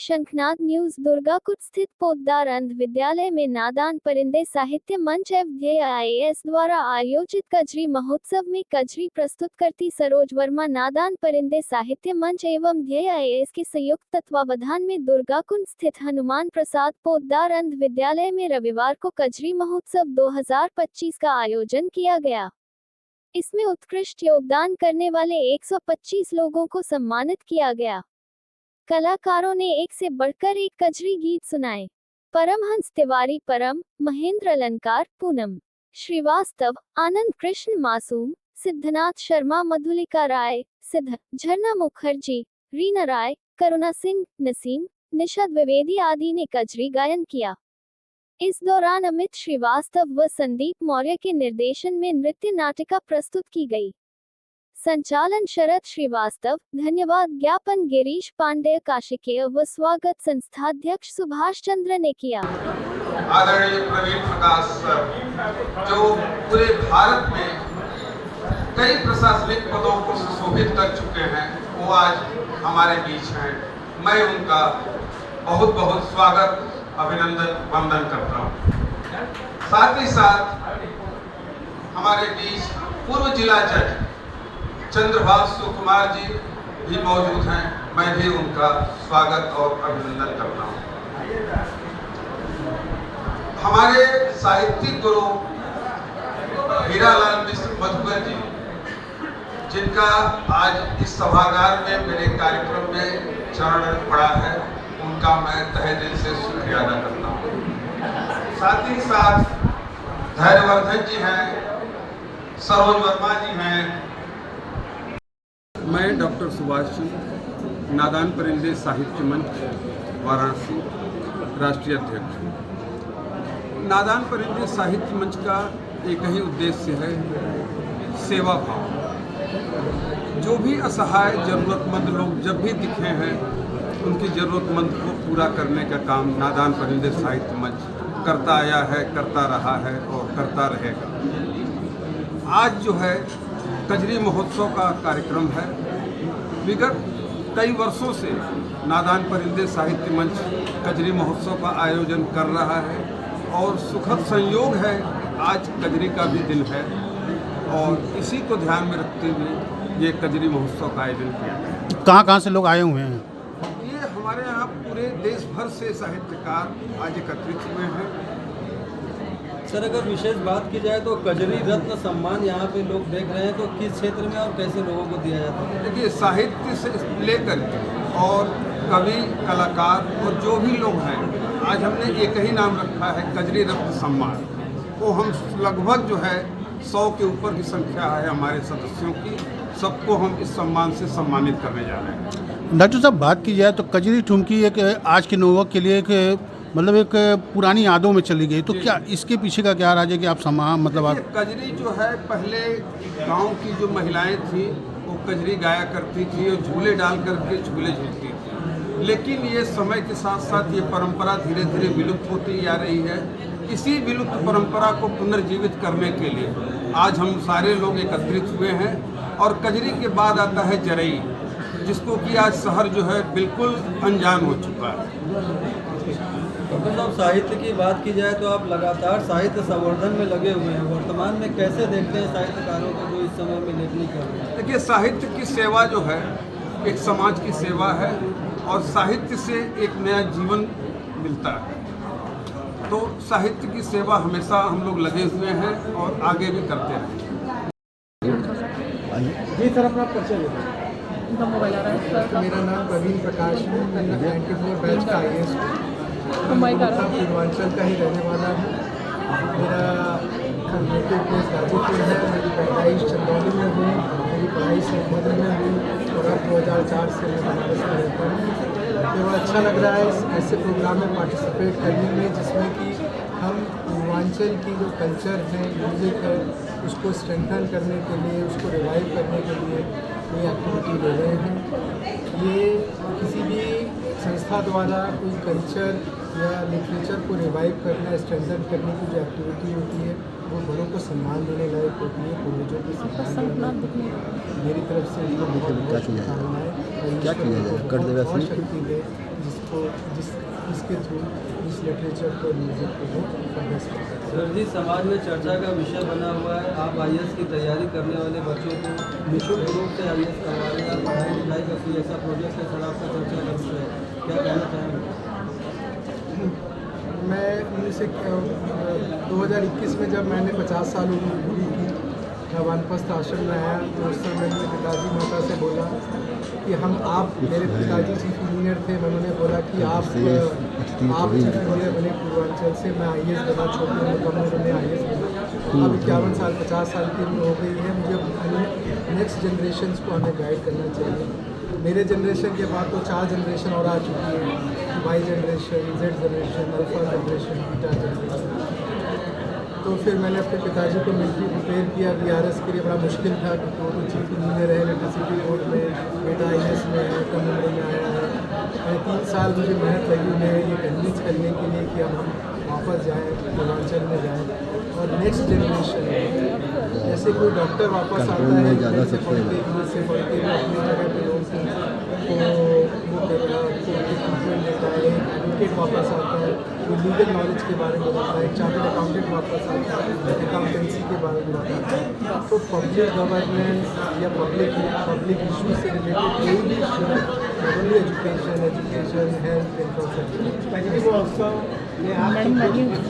शंखनाद न्यूज दुर्गाकुट स्थित पोद्दार अंध विद्यालय में नादान परिंदे साहित्य मंच एवं द्वारा आयोजित कजरी महोत्सव में कजरी प्रस्तुत करती सरोज वर्मा नादान परिंदे साहित्य मंच एवं के संयुक्त तत्वावधान में दुर्गाकुंड स्थित हनुमान प्रसाद पोद्दार अंध विद्यालय में रविवार को कजरी महोत्सव 2025 का आयोजन किया गया। इसमें उत्कृष्ट योगदान करने वाले 125 लोगों को सम्मानित किया गया। कलाकारों ने एक से बढ़कर एक कजरी गीत सुनाए। परमहंस तिवारी, परम महेंद्र अलंकार, पूनम श्रीवास्तव, आनंद कृष्ण मासूम, सिद्धनाथ शर्मा, मधुलिका राय, सिद्ध, झरना मुखर्जी, रीना राय, करुणा सिंह, नसीम, निषद द्विवेदी आदि ने कजरी गायन किया। इस दौरान अमित श्रीवास्तव व संदीप मौर्य के निर्देशन में नृत्य नाटिका प्रस्तुत की गई। संचालन शरद श्रीवास्तव, धन्यवाद ज्ञापन गिरीश पांडेय काशिकेय व स्वागत संस्थाध्यक्ष सुभाष चंद्र ने किया। आदरणीय प्रवीण प्रकाश सर, जो पूरे भारत में कई प्रशासनिक पदों को सुशोभित कर चुके हैं, वो आज हमारे बीच हैं। मैं उनका बहुत बहुत स्वागत, अभिनंदन, वंदन करता हूँ। साथ ही साथ हमारे बीच पूर्व जिला जज चंद्रभाष सुकुमार जी भी मौजूद हैं। मैं भी उनका स्वागत और अभिनंदन करता हूँ। हमारे साहित्यिक गुरु हीरालाल मिश्र मधुकर जी, जिनका आज इस सभागार में मेरे कार्यक्रम में चरण पड़ा है, उनका मैं तहे दिल से शुक्रिया अदा करता हूँ। साथ ही साथ धैर्यवर्धन जी हैं, सरोज वर्मा जी हैं। मैं डॉक्टर सुभाष चंद्र, नादान परिंदे साहित्य मंच वाराणसी राष्ट्रीय अध्यक्ष हूँ। नादान परिंदे साहित्य मंच का एक ही उद्देश्य है, सेवा भाव। जो भी असहाय जरूरतमंद लोग जब भी दिखे हैं, उनकी ज़रूरतमंद को पूरा करने का काम नादान परिंदे साहित्य मंच करता आया है, करता रहा है और करता रहेगा। आज जो है कजरी महोत्सव का कार्यक्रम है। विगत कई वर्षों से नादान परिंदे साहित्य मंच कजरी महोत्सव का आयोजन कर रहा है और सुखद संयोग है, आज कजरी का भी दिन है और इसी को ध्यान में रखते हुए ये कजरी महोत्सव का आयोजन किया गया। कहाँ से लोग आए हुए हैं? ये हमारे यहाँ पूरे देश भर से साहित्यकार आज एकत्रित हुए हैं। सर, अगर विशेष बात की जाए तो कजरी रत्न सम्मान यहाँ पे लोग देख रहे हैं, तो किस क्षेत्र में और कैसे लोगों को दिया जाता है? देखिए, साहित्य से लेकर के और कवि, कलाकार और जो भी लोग हैं, आज हमने एक ही नाम रखा है, कजरी रत्न सम्मान। वो हम लगभग जो है 100 के ऊपर की संख्या है हमारे सदस्यों की, सबको हम इस सम्मान से सम्मानित करने जा रहे हैं। डॉक्टर साहब, बात की जाए तो कजरी ठुमकी एक आज के नवयुवक के लिए एक मतलब एक पुरानी यादों में चली गई, तो क्या इसके पीछे का क्या राज है कि आप कजरी जो है, पहले गांव की जो महिलाएं थी वो कजरी गाया करती थी और झूले डाल करके झूले झूलती थी, लेकिन ये समय के साथ साथ ये परंपरा धीरे धीरे विलुप्त होती जा रही है। इसी विलुप्त परंपरा को पुनर्जीवित करने के लिए आज हम सारे लोग एकत्रित हुए हैं और कजरी के बाद आता है जरई, जिसको कि आज शहर जो है बिल्कुल अनजान हो चुका है। डॉक्टर साहब, साहित्य की बात की जाए तो आप लगातार साहित्य संवर्धन में लगे हुए हैं। वर्तमान में कैसे देखते हैं साहित्यकारों को जो इस समय में लेखनी कर रहे हैं? देखिए, साहित्य की सेवा जो है एक समाज की सेवा है और साहित्य से एक नया जीवन मिलता है। तो साहित्य की सेवा हमेशा हम लोग लगे हुए हैं और आगे भी करते रहेंगे। जी सर, अपना परिचय दें। मेरा नाम प्रवीण प्रकाश है, मैं 94 बैच का IAS पूर्वांचल का ही रहने वाला हूँ। मेरा नेटिव प्लेस गाजीपुर है, मेरी पैदाइश चंदौली में हुई, मेरी पढ़ाई सोनभद्र में हुई और अब 2004 से मैं बनारस में रहता हूँ। तो बड़ा अच्छा लग रहा है ऐसे प्रोग्राम में पार्टिसिपेट करने में, जिसमें कि हम पूर्वांचल की जो कल्चर है, म्यूज़िक है, उसको स्ट्रेंथन करने के लिए, उसको रिवाइव करने के लिए ये एक्टिविटी ले रहे हैं। ये किसी भी संस्था द्वारा कोई कल्चर या लिटरेचर को रिवाइव करना, स्ट्रेंथन करने की जो एक्टिविटी होती है, वो बड़ों को सम्मान देने लायक होती है, पूर्वजों को सम्मान देने। मेरी तरफ से उनको बहुत शुभकामनाएं, शक्ति दे जिसको को इसके थ्रू इस लिटरेचर को म्यूज़िक को वो प्रोग्रेस कर सकते हैं। सर जी, समाज में चर्चा का विषय बना हुआ है, आप IAS की तैयारी करने वाले बच्चों को निःशुल्क रूप से IAS करवा रहे हैं, पढ़ाई लिखाई का कोई ऐसा प्रोजेक्ट है सर आपका चर्चा का विषय है, क्या कहना चाहेंगे? मैं 2021 में जब मैंने 50 साल उम्र पूरी की, मैं वानप्रस्थ आश्रम में आया तो उस समय मेरे पिताजी माता से बोला कि मेरे पिताजी चीफ इंजीनियर थे, मैं उन्होंने बोला कि आप चीफ इंजीनियर बने पूर्वांचल से, मैं IAS बना, छोटी उम्र कम उम्र में IAS बना। अब 51 साल 50 साल की उम्र हो गई है, मुझे नेक्स्ट जनरेशन को हमें गाइड करना चाहिए। मेरे जनरेशन के बाद तो 4 जनरेशन और आ चुकी है, Y generation, Z generation, alpha generation, beta generation. तो फिर मैंने अपने पिताजी को मिलिट्री प्रिपेयर किया VRS के लिए। बड़ा मुश्किल था क्योंकि वो तो चीफ इंजीनियर है इलेक्ट्रिसिटी बोर्ड में, बेटा IAS में है, कम उम्र में आया है। 3 साल मुझे मेहनत लगी उन्हें ये कन्विंस करने के लिए कि अब हम वापस जाएँ, पूर्वांचल में जाएँ और नेक्स्ट जनरेशन जैसे कोई डॉक्टर वापस आता है से पढ़ के वो अपनी जगह पे लोग को वो ट्रीटमेंट देता है, एक एडवोकेट वापस आता है वो लीगल नॉलेज के बारे में बताता है, एक चार्टर्ड अकाउंटेंट वापस आता है अकाउंटेंसी के बारे में बताता है। तो पब्लिक गवर्नेंस या पब्लिक इशू से रिलेटेड कोई भी इशू एजुकेशन, हेल्थ, इंफ्रास्ट्रक्चर